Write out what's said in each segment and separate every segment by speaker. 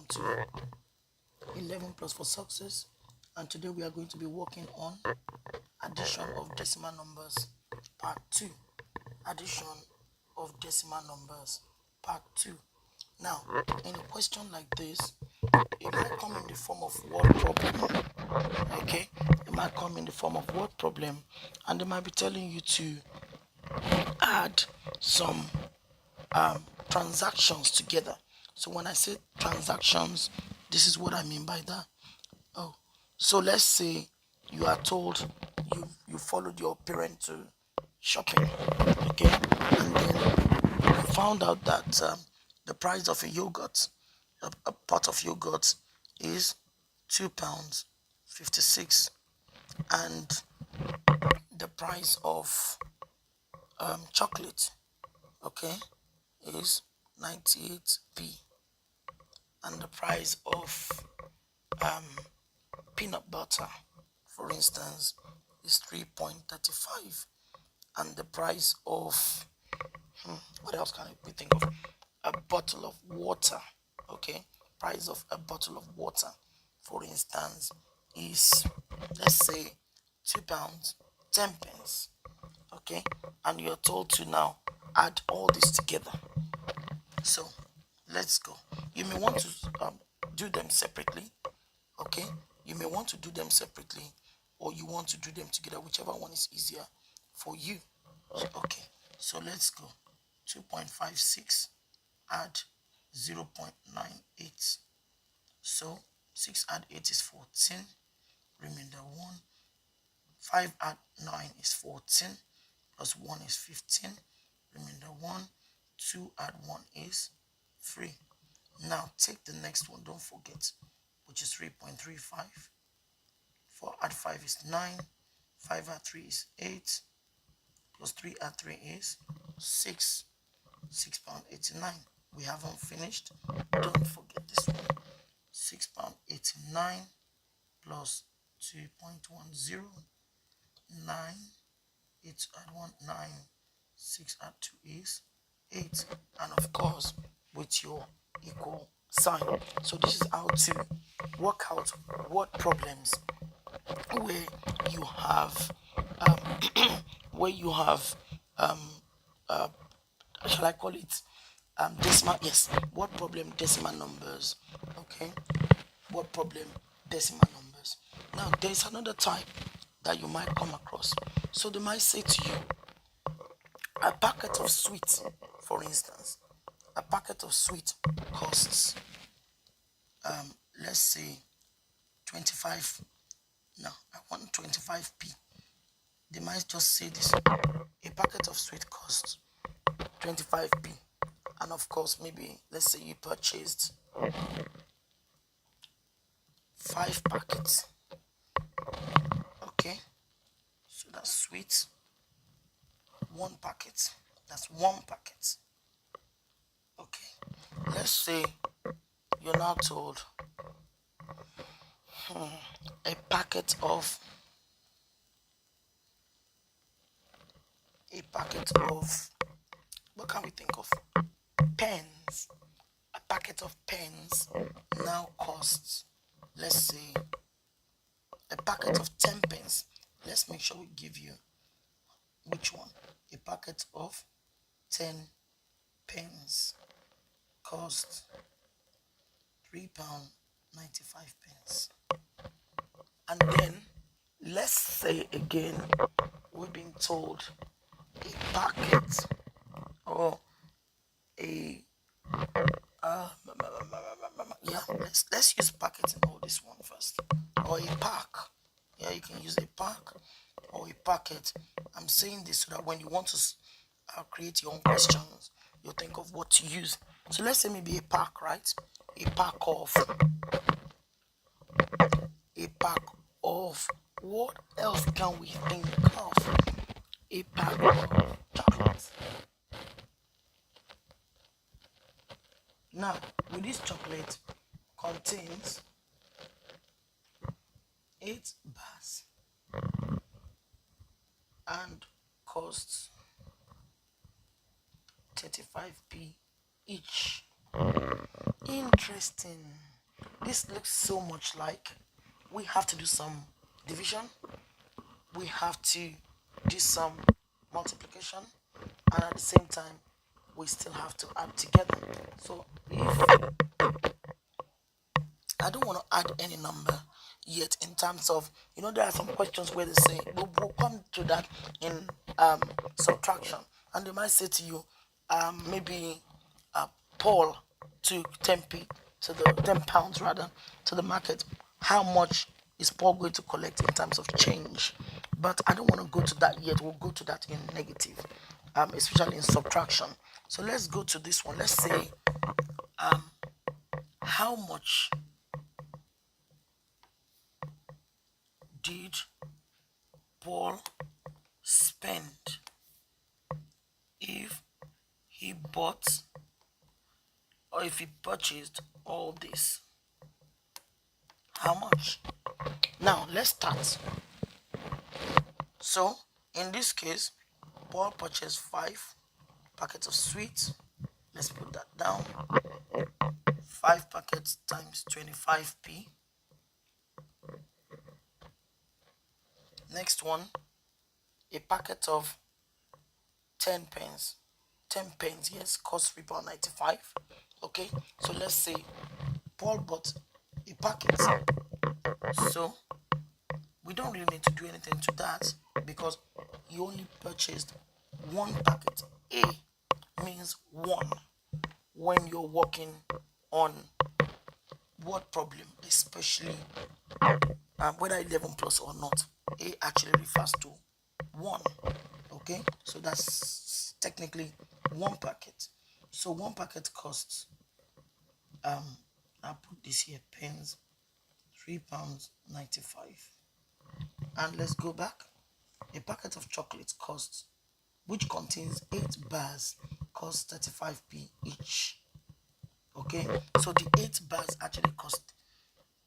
Speaker 1: to 11 plus for success, and today we are going to be working on addition of decimal numbers part 2. Addition of decimal numbers part 2. Now, in a question like this, it might come in the form of word problem. Okay, it might come in the form of word problem, and they might be telling you to add some transactions together. So when I say transactions, this is what I mean by that. Oh, so let's say you are told you followed your parent to shopping, okay, and then you found out that the price of a yogurt, a pot of yogurt, is £2.56, and the price of chocolate, okay, is 98p, and the price of peanut butter, for instance, is 3.35, and the price of what else can we think of? A bottle of water, okay, price of a bottle of water, for instance, is, let's say, £2 10 pence, okay, and you're told to now add all this together. So let's go. You may want to do them separately, okay, you may want to do them separately, or you want to do them together, whichever one is easier for you. Okay, so let's go. 2.56 add 0.98, so 6 add 8 is 14, remainder 1. 5 add 9 is 14, plus 1 is 15, remainder 1. 2 add 1 is 3. Now take the next one, don't forget, which is 3.35. 4 add 5 is 9. 5 add 3 is 8. Plus 3 add 3 is 6. £6.89. We haven't finished. Don't forget this one. £6.89 plus 2.10. 9. 8 add 1, 9. 6 add 2 is 8. And of course, with your equal sign. So this is how to work out word problems where you have shall I call it decimal, yes, word problem decimal numbers, okay, word problem decimal numbers. Now there is another type that you might come across. So they might say to you, a packet of sweets, for instance, a packet of sweet costs let's say 25. Now I want 25p. They might just say this: a packet of sweet costs 25p, and of course, maybe let's say you purchased 5 packets, okay, so that's sweet, 1 packet, that's 1 packet, okay. Let's say you're now told a packet of what can we think of? Pens. A packet of pens now costs, let's say, a packet of 10 pence. Let's make sure we give you which one. A packet of 10 pence costs £3.95. And then let's say again, we've been told a packet or a yeah, let's use packet in all this one first, or a pack. Yeah, you can use a pack or a packet. I'm saying this so that when you want to create your own questions, you'll think of what to use. So let's say maybe a pack, right? A pack of what else can we think of? A pack of chocolates. Now, with this chocolate contains 8 bars and costs 35p each. Interesting. this looks so much like we have to do some division, we have to do some multiplication, and at the same time we still have to add together. So if I don't want to add any number yet, in terms of, there are some questions where they say we'll come to that in subtraction, and they might say to you, maybe Paul took 10 pounds rather to the market. How much is Paul going to collect in terms of change? But I don't want to go to that yet. We'll go to that in negative, especially in subtraction. So let's go to this one. Let's say how much did Paul spend if he bought or if he purchased all this? How much? Now let's start. So in this case, Paul purchased 5 packets of sweets. Let's put that down. 5 packets times 25p. Next one, a packet of 10 pence. 10 pence, yes, costs £3.95. Okay, so let's say Paul bought a packet. So we don't really need to do anything to that because he only purchased 1 packet. A means 1 when you're working on word problem, especially whether 11 plus or not. A actually refers to 1. Okay, so that's technically 1 packet. So 1 packet costs I'll put this here, pence, £3.95. And let's go back. A packet of chocolates costs, which contains 8 bars, costs 35p each. Okay, so the 8 bars actually cost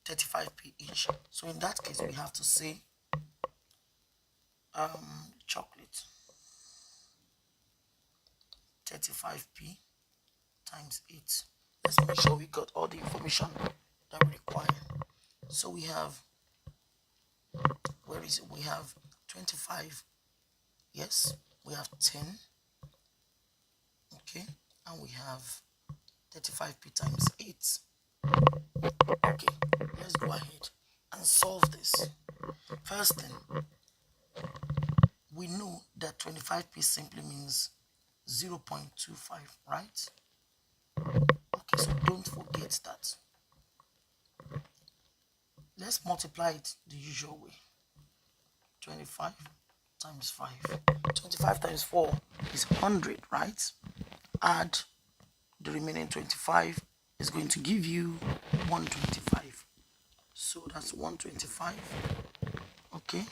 Speaker 1: 35p each. So in that case, we have to say chocolate 35p times 8. Let's make sure we got all the information that we require. So we have, where is it? We have 25. Yes, we have 10. Okay, and we have 35p times 8. Okay, let's go ahead and solve this. First thing, we know that 25p simply means 0.25, right? Okay, so don't forget that. Let's multiply it the usual way. 25 times 5. 25 times 4 is 100, right? Add the remaining 25 is going to give you 125. So that's 125. Okay.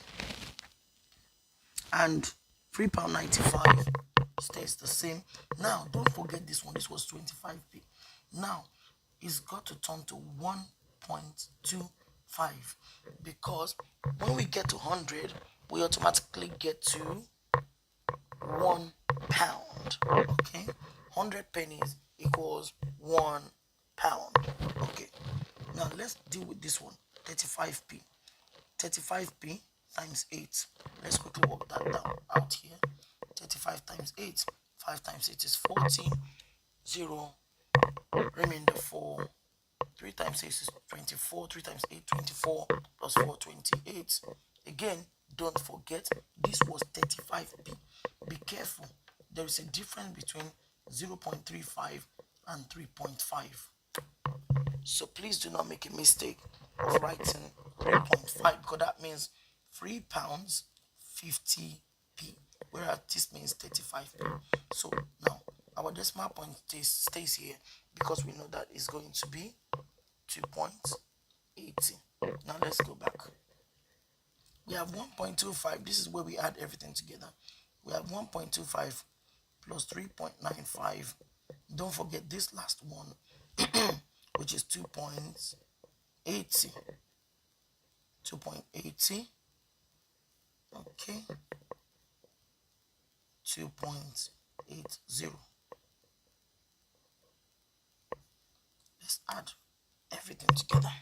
Speaker 1: And £3.95 stays the same. Now, don't forget this one. This was 25p. Now, it's got to turn to 1.25 because when we get to 100, we automatically get to £1. Okay, 100 pennies equals £1. Okay, now let's deal with this one. 35p. 35p times 8. Let's quickly work that down out here. 35 times 8. 5 times 8 is 40. 0. Remainder 4. 3 times 6 is 24. 3 times 8, 24. Plus 4, 28. Again, don't forget, this was 35p. Be careful. There is a difference between 0.35 and 3.5. So please do not make a mistake of writing 3.5 because that means £3 50p, whereas this means 35p. So now our decimal point stays here because we know that it's going to be 2.80. Now let's go back. We have 1.25. This is where we add everything together. We have 1.25 plus 3.95. Don't forget this last one, which is 2.80. 2.80. Okay. 2.80. Let's add everything together.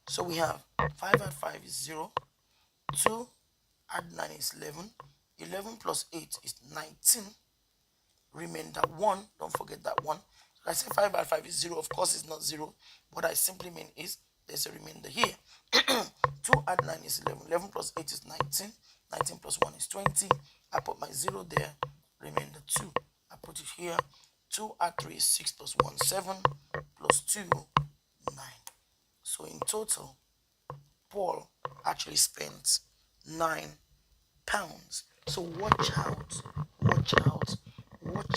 Speaker 1: So we have 5 add 5 is 0, 2 add 9 is 11, 11 plus 8 is 19, remainder 1, don't forget that 1. So I say 5 add 5 is 0, of course it's not 0, what I simply mean is there's a remainder here. 2 add 9 is 11, 11 plus 8 is 19, 19 plus 1 is 20, I put my 0 there, remainder 2, I put it here. 2 add 3 is 6 plus 1, 7, plus 2, 9. So in total, Paul actually spent £9. So watch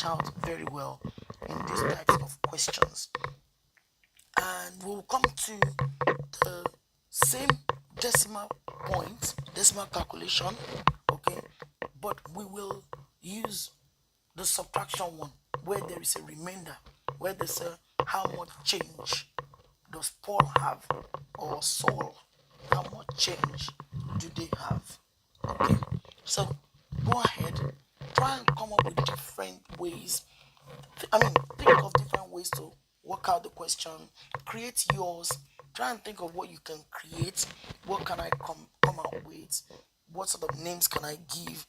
Speaker 1: out very well in these types of questions. And we'll come to the same decimal point, decimal calculation, okay? But we will use the subtraction one, where there is a remainder, where they say how much change does Paul have, or Saul, how much change do they have? Okay, so go ahead, try and come up with different ways. Think of different ways to work out the question, create yours, try and think of what you can create, what can I come out with, what sort of names can I give.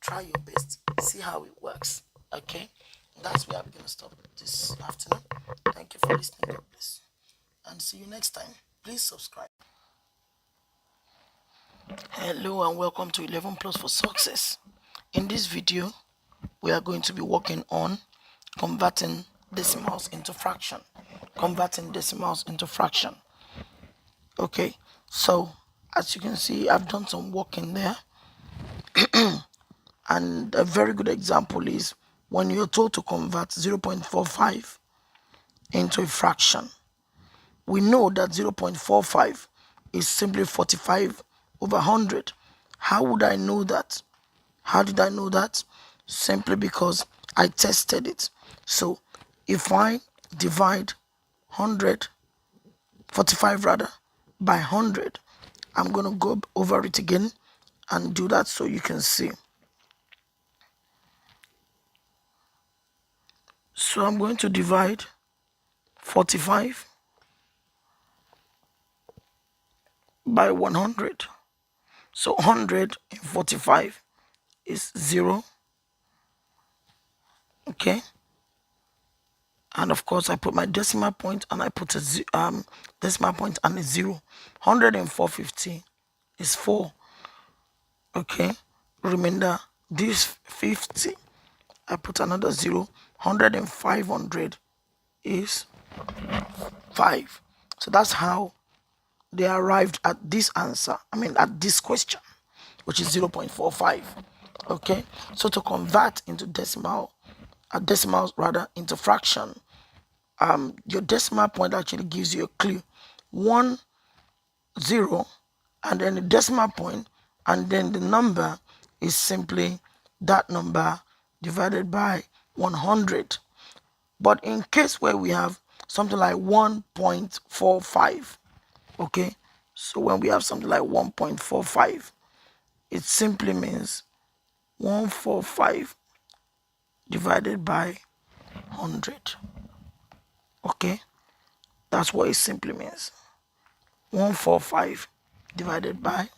Speaker 1: Try your best, see how it works. Okay, that's where I'm gonna stop this afternoon. Thank you for listening. God bless, and see you next time. Please subscribe. Hello and welcome to 11 Plus for Success. In this video, we are going to be working on converting decimals into fraction. Okay, so as you can see, I've done some work in there. And a very good example is when you're told to convert 0.45 into a fraction. We know that 0.45 is simply 45 over 100. How would I know that? How did I know that? Simply because I tested it. So if I divide 45 rather, by 100, I'm going to go over it again and do that so you can see. So I'm going to divide 45 by 100. So 100 in 45 is 0. Okay. And of course, I put my decimal point and I put a decimal point and a 0. 104.50 is 4. Okay. Remember this 50. I put another 0. 105 is 5. So that's how they arrived at this answer. At this question, which is 0.45. Okay. So to convert into decimals rather into fraction, your decimal point actually gives you a clue. 1, 0, and then the decimal point, and then the number is simply that number divided by 100. But in case where we have something like 1.45, okay, so when we have something like 1.45, it simply means 145 divided by 100. Okay, that's what it simply means. 145 divided by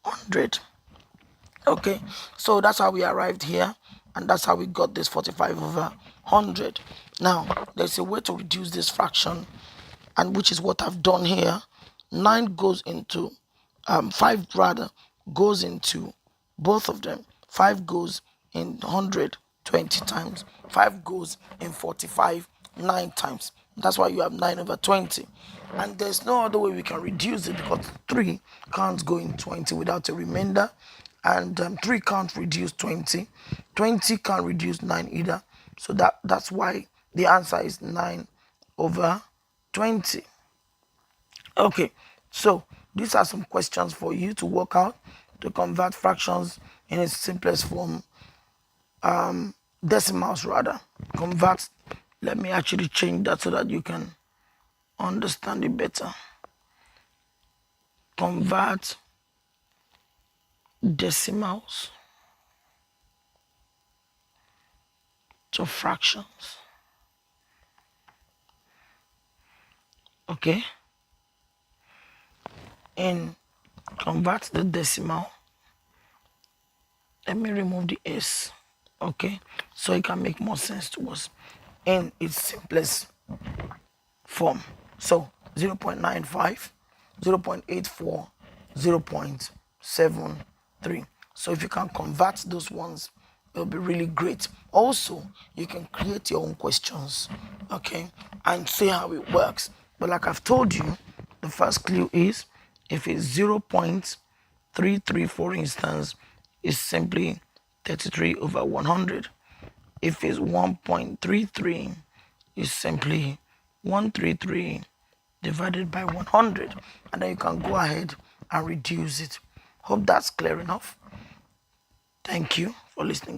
Speaker 1: 100. Okay, so that's how we arrived here, and that's how we got this 45 over 100. Now there's a way to reduce this fraction, and which is what I've done here. 9 goes into 5 rather goes into both of them. 5 goes in 100 20 times, 5 goes in 45 9 times. That's why you have 9 over 20. And there's no other way we can reduce it, because 3 can't go in 20 without a remainder, and 3 can't reduce 20. 20 can't reduce 9 either. So that's why the answer is 9 over 20. Okay, so these are some questions for you to work out to convert fractions in its simplest form. Decimals rather. Convert. Let me actually change that so that you can understand it better. Convert decimals to fractions. Okay, and convert the decimal. Let me remove the s, okay, so it can make more sense to us in its simplest form. So 0.95, 0.84, 0.73. So if you can convert those ones, it'll be really great. Also, you can create your own questions, okay, and see how it works. But like I've told you, the first clue is if it's 0.33, for instance, is simply 33 over 100. If it's 1.33, is simply 133 divided by 100, and then you can go ahead and reduce it. Hope that's clear enough. Thank you for listening.